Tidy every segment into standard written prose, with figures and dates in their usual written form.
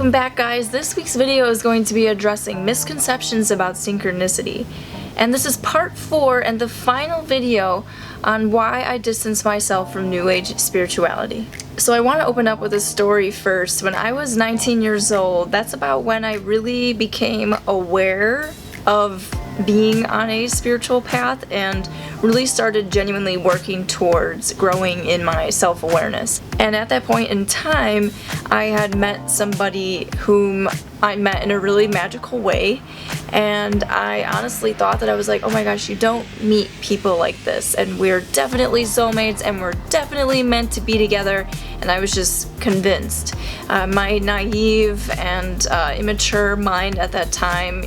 Welcome back, guys. This week's video is going to be addressing misconceptions about synchronicity. And this is part 4 and the final video on why I distance myself from New Age spirituality. So I want to open up with a story first. When I was 19 years old, that's about when I really became aware of being on a spiritual path and really started genuinely working towards growing in my self-awareness. And at that point in time, I had met somebody whom I met in a really magical way, and I honestly thought that I was like, oh my gosh, you don't meet people like this, and we're definitely soulmates and we're definitely meant to be together. And I was just convinced. My naive and immature mind at that time,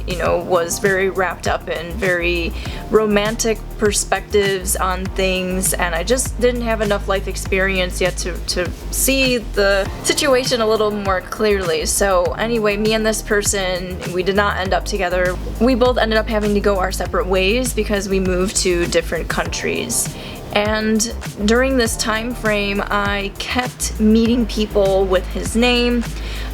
was very wrapped up in very romantic perspectives on things, and I just didn't have enough life experience yet to see the situation a little more clearly. So anyway, me and this person, we did not end up together. We both ended up having to go our separate ways because we moved to different countries. And during this time frame, I kept meeting people with his name.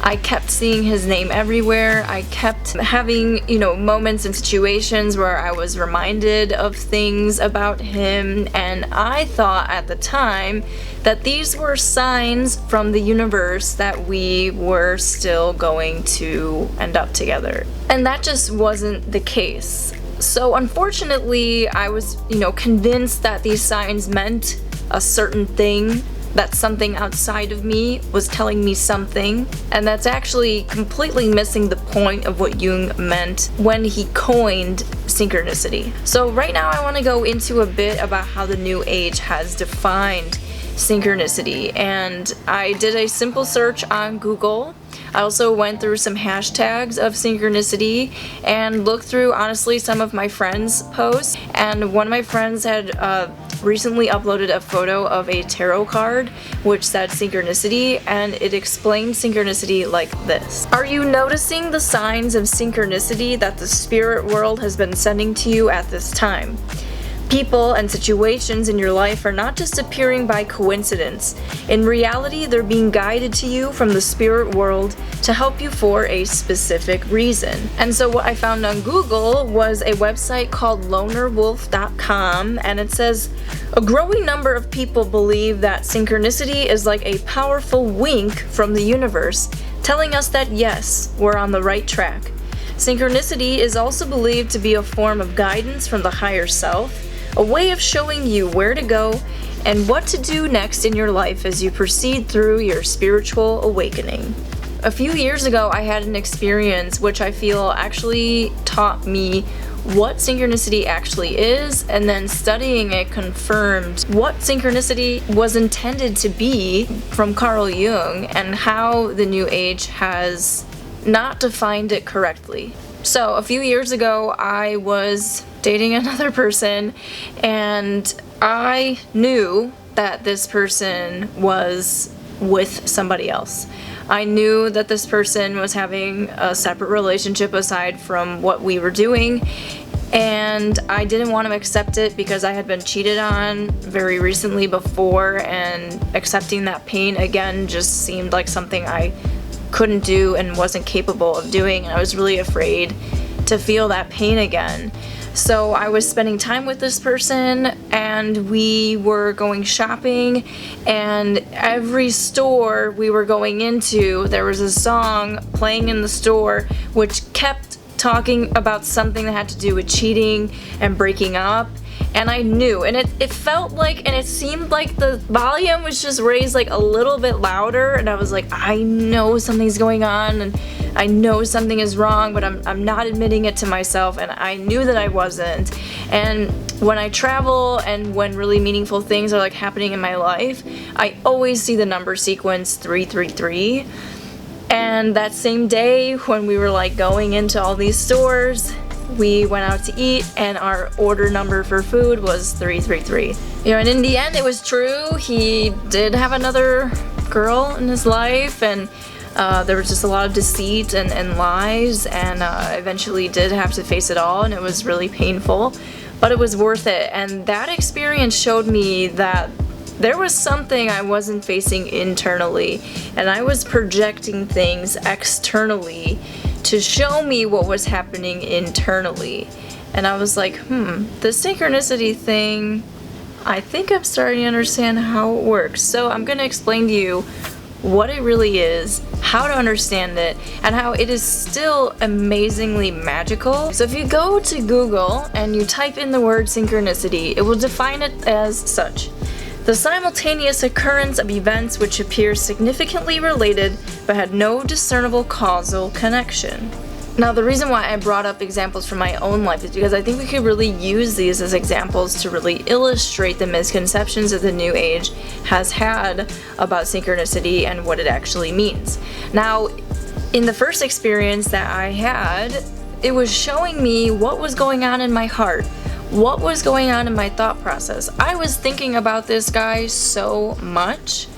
I kept seeing his name everywhere. I kept having, moments and situations where I was reminded of things about him. And I thought at the time that these were signs from the universe that we were still going to end up together. And that just wasn't the case. So unfortunately, I was, convinced that these signs meant a certain thing, that something outside of me was telling me something, and that's actually completely missing the point of what Jung meant when he coined synchronicity. So right now I want to go into a bit about how the New Age has defined synchronicity, and I did a simple search on Google. I also went through some hashtags of synchronicity and looked through, honestly, some of my friends' posts. And one of my friends had recently uploaded a photo of a tarot card which said synchronicity, and it explained synchronicity like this. Are you noticing the signs of synchronicity that the spirit world has been sending to you at this time? People and situations in your life are not just appearing by coincidence. In reality, they're being guided to you from the spirit world to help you for a specific reason. And so what I found on Google was a website called lonerwolf.com, and it says, a growing number of people believe that synchronicity is like a powerful wink from the universe, telling us that yes, we're on the right track. Synchronicity is also believed to be a form of guidance from the higher self, a way of showing you where to go and what to do next in your life as you proceed through your spiritual awakening. A few years ago, I had an experience which I feel actually taught me what synchronicity actually is, and then studying it confirmed what synchronicity was intended to be from Carl Jung and how the New Age has not defined it correctly. So a few years ago, I was dating another person, and I knew that this person was with somebody else. I knew that this person was having a separate relationship aside from what we were doing, and I didn't want to accept it because I had been cheated on very recently before, and accepting that pain again just seemed like something I couldn't do and wasn't capable of doing, and I was really afraid to feel that pain again. So I was spending time with this person, and we were going shopping, and every store we were going into, there was a song playing in the store which kept talking about something that had to do with cheating and breaking up. And I knew, and it felt like, and it seemed like the volume was just raised like a little bit louder, and I was like, I know something's going on, and I know something is wrong, but I'm not admitting it to myself, and I knew that I wasn't. And when I travel and when really meaningful things are like happening in my life, I always see the number sequence 333. And that same day when we were like going into all these stores, we went out to eat, and our order number for food was 333. And in the end, it was true. He did have another girl in his life, and there was just a lot of deceit and lies, and eventually did have to face it all, and it was really painful, but it was worth it. And that experience showed me that there was something I wasn't facing internally, and I was projecting things externally to show me what was happening internally. And I was like, the synchronicity thing, I think I'm starting to understand how it works. So I'm going to explain to you what it really is, how to understand it, and how it is still amazingly magical. So if you go to Google and you type in the word synchronicity, it will define it as such: the simultaneous occurrence of events which appear significantly related but had no discernible causal connection. Now, the reason why I brought up examples from my own life is because I think we could really use these as examples to really illustrate the misconceptions that the New Age has had about synchronicity and what it actually means. Now, in the first experience that I had, it was showing me what was going on in my heart, what was going on in my thought process. I was thinking about this guy so much,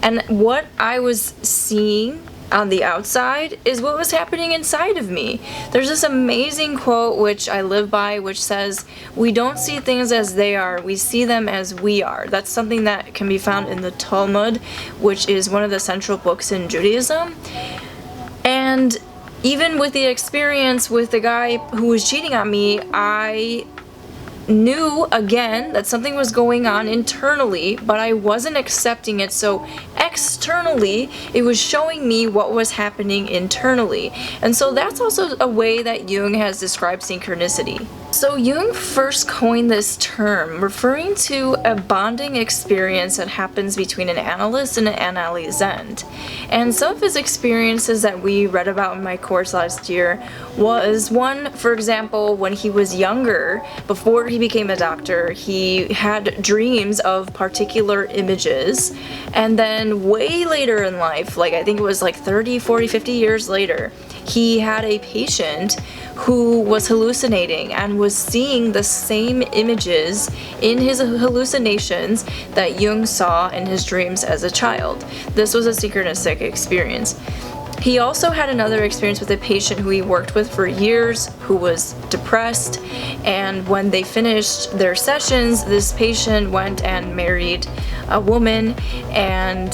and what I was seeing on the outside is what was happening inside of me. There's this amazing quote which I live by, which says, "We don't see things as they are, we see them as we are." That's something that can be found in the Talmud, which is one of the central books in Judaism. And even with the experience with the guy who was cheating on me, I knew again that something was going on internally, but I wasn't accepting it. So externally, it was showing me what was happening internally. And so that's also a way that Jung has described synchronicity. So Jung first coined this term, referring to a bonding experience that happens between an analyst and an analysand. And some of his experiences that we read about in my course last year was one, for example, when he was younger, before he became a doctor, he had dreams of particular images. And then way later in life, like I think it was like 30, 40, 50 years later, he had a patient who was hallucinating and was seeing the same images in his hallucinations that Jung saw in his dreams as a child. This was a synchronistic experience. He also had another experience with a patient who he worked with for years who was depressed, and when they finished their sessions, this patient went and married a woman, and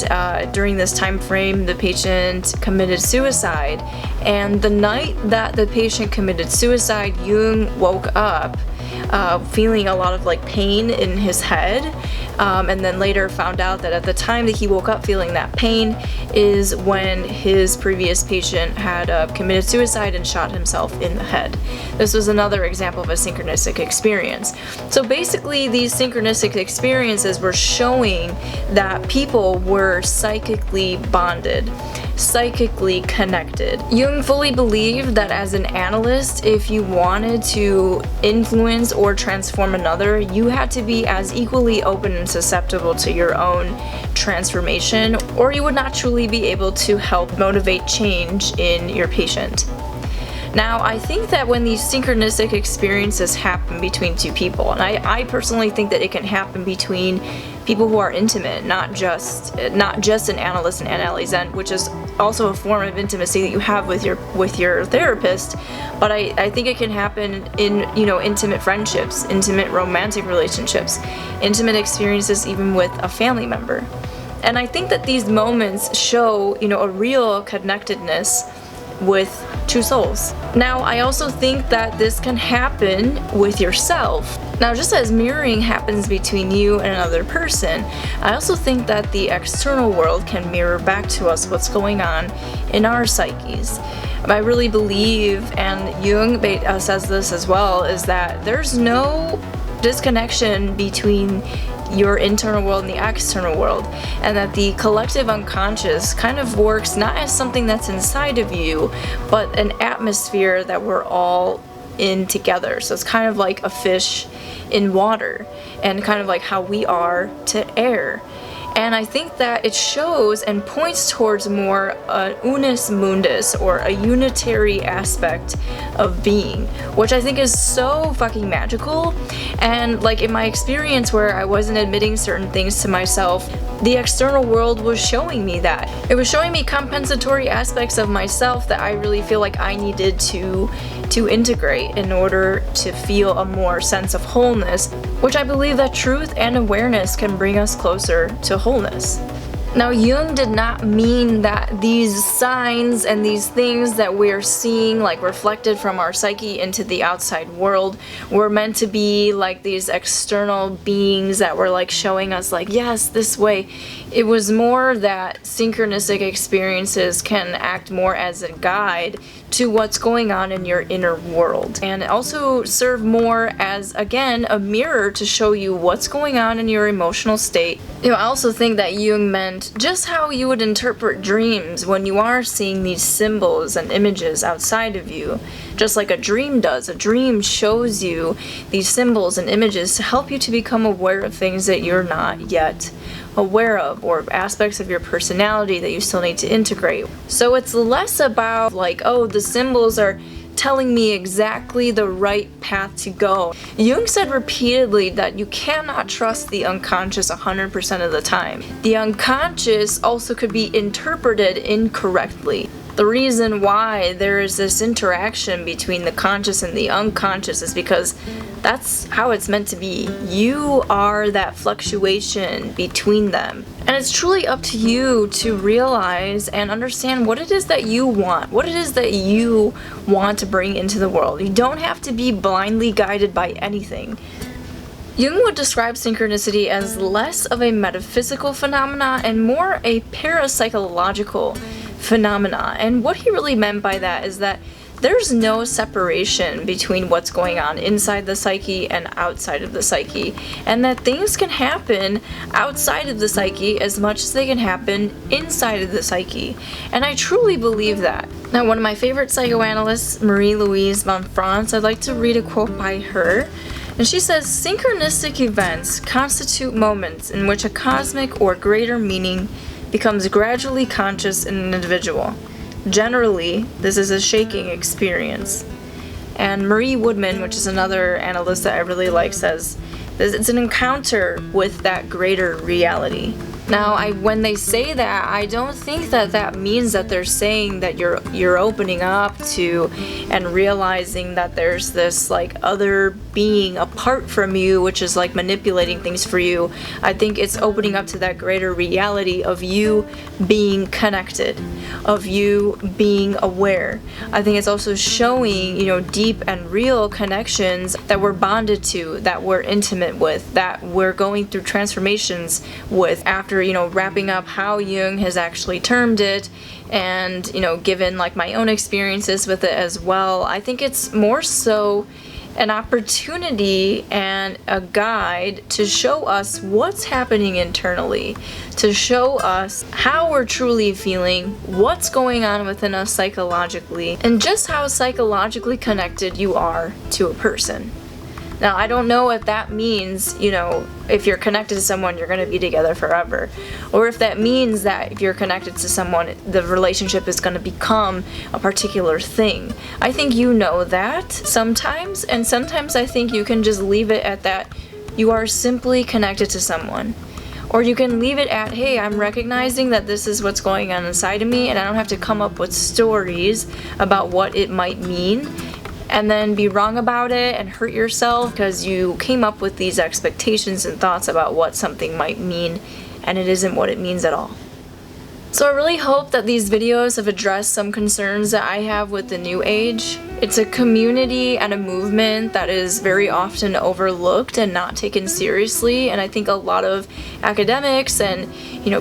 during this time frame the patient committed suicide. And the night that the patient committed suicide, Jung woke up feeling a lot of like pain in his head, and then later found out that at the time that he woke up feeling that pain is when his previous patient had committed suicide and shot himself in the head. This was another example of a synchronistic experience. So basically these synchronistic experiences were showing that people were psychically bonded, psychically connected. Jung fully believed that as an analyst, if you wanted to influence or transform another, you had to be as equally open and susceptible to your own transformation, or you would not truly be able to help motivate change in your patient. Now, I think that when these synchronistic experiences happen between two people, and I personally think that it can happen between people who are intimate, not just an analyst and analysand, which is also a form of intimacy that you have with your therapist, but I think it can happen in, intimate friendships, intimate romantic relationships, intimate experiences even with a family member. And I think that these moments show, a real connectedness with two souls. Now, I also think that this can happen with yourself. Now, just as mirroring happens between you and another person, I also think that the external world can mirror back to us what's going on in our psyches. I really believe, and Jung says this as well, is that there's no disconnection between your internal world and the external world, and that the collective unconscious kind of works not as something that's inside of you, but an atmosphere that we're all in together. So it's kind of like a fish in water, and kind of like how we are to air. And I think that it shows and points towards more unus mundus, or a unitary aspect of being, which I think is so fucking magical. And like in my experience where I wasn't admitting certain things to myself, the external world was showing me that. It was showing me compensatory aspects of myself that I really feel like I needed to to integrate in order to feel a more sense of wholeness, which I believe that truth and awareness can bring us closer to wholeness. Now, Jung did not mean that these signs and these things that we're seeing, like reflected from our psyche into the outside world, were meant to be like these external beings that were like showing us like, yes, this way. It was more that synchronistic experiences can act more as a guide to what's going on in your inner world, and also serve more as, again, a mirror to show you what's going on in your emotional state. I also think that Jung meant just how you would interpret dreams when you are seeing these symbols and images outside of you. Just like a dream does. A dream shows you these symbols and images to help you to become aware of things that you're not yet aware of, or aspects of your personality that you still need to integrate. So it's less about like, oh, the symbols are telling me exactly the right path to go. Jung said repeatedly that you cannot trust the unconscious 100% of the time. The unconscious also could be interpreted incorrectly. The reason why there is this interaction between the conscious and the unconscious is because that's how it's meant to be. You are that fluctuation between them. And it's truly up to you to realize and understand what it is that you want, what it is that you want to bring into the world. You don't have to be blindly guided by anything. Jung would describe synchronicity as less of a metaphysical phenomena and more a parapsychological phenomena. And what he really meant by that is that there's no separation between what's going on inside the psyche and outside of the psyche, and that things can happen outside of the psyche as much as they can happen inside of the psyche. And I truly believe that. Now, one of my favorite psychoanalysts, Marie-Louise von Franz, I'd like to read a quote by her. And she says, "Synchronistic events constitute moments in which a cosmic or greater meaning becomes gradually conscious in an individual. Generally, this is a shaking experience." And Marie Woodman, which is another analyst that I really like, says, it's an encounter with that greater reality. Now, when they say that, I don't think that that means that they're saying that you're opening up to and realizing that there's this like other being apart from you, which is like manipulating things for you. I think it's opening up to that greater reality of you being connected, of you being aware. I think it's also showing, deep and real connections that we're bonded to, that we're intimate with, that we're going through transformations with after, wrapping up how Jung has actually termed it, and, given like my own experiences with it as well. I think it's more so an opportunity and a guide to show us what's happening internally, to show us how we're truly feeling, what's going on within us psychologically, and just how psychologically connected you are to a person. Now, I don't know if that means, if you're connected to someone, you're going to be together forever. Or if that means that if you're connected to someone, the relationship is going to become a particular thing. I think you know that sometimes, and sometimes I think you can just leave it at that. You are simply connected to someone. Or you can leave it at, hey, I'm recognizing that this is what's going on inside of me, and I don't have to come up with stories about what it might mean, and then be wrong about it and hurt yourself because you came up with these expectations and thoughts about what something might mean, and it isn't what it means at all. So I really hope that these videos have addressed some concerns that I have with the New Age. It's a community and a movement that is very often overlooked and not taken seriously, and I think a lot of academics and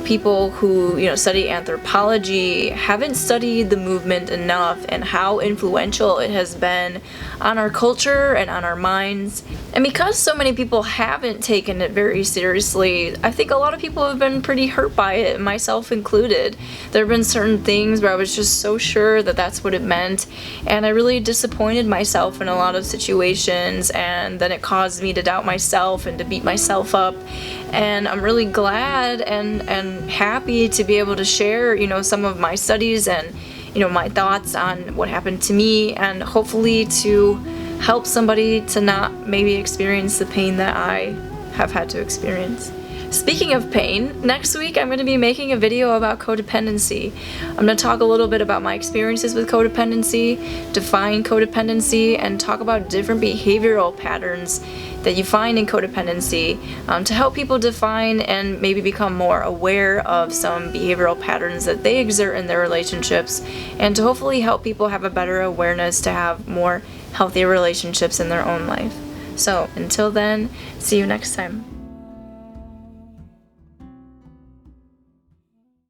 people who study anthropology haven't studied the movement enough and how influential it has been on our culture and on our minds. And because so many people haven't taken it very seriously, I think a lot of people have been pretty hurt by it, myself included. There have been certain things where I was just so sure that that's what it meant, and I really disappointed myself in a lot of situations, and then it caused me to doubt myself and to beat myself up. And I'm really glad and happy to be able to share, some of my studies and, my thoughts on what happened to me, and hopefully to help somebody to not maybe experience the pain that I have had to experience. Speaking of pain, next week I'm going to be making a video about codependency. I'm going to talk a little bit about my experiences with codependency, define codependency, and talk about different behavioral patterns that you find in codependency to help people define and maybe become more aware of some behavioral patterns that they exert in their relationships, and to hopefully help people have a better awareness to have more healthy relationships in their own life. So until then, see you next time.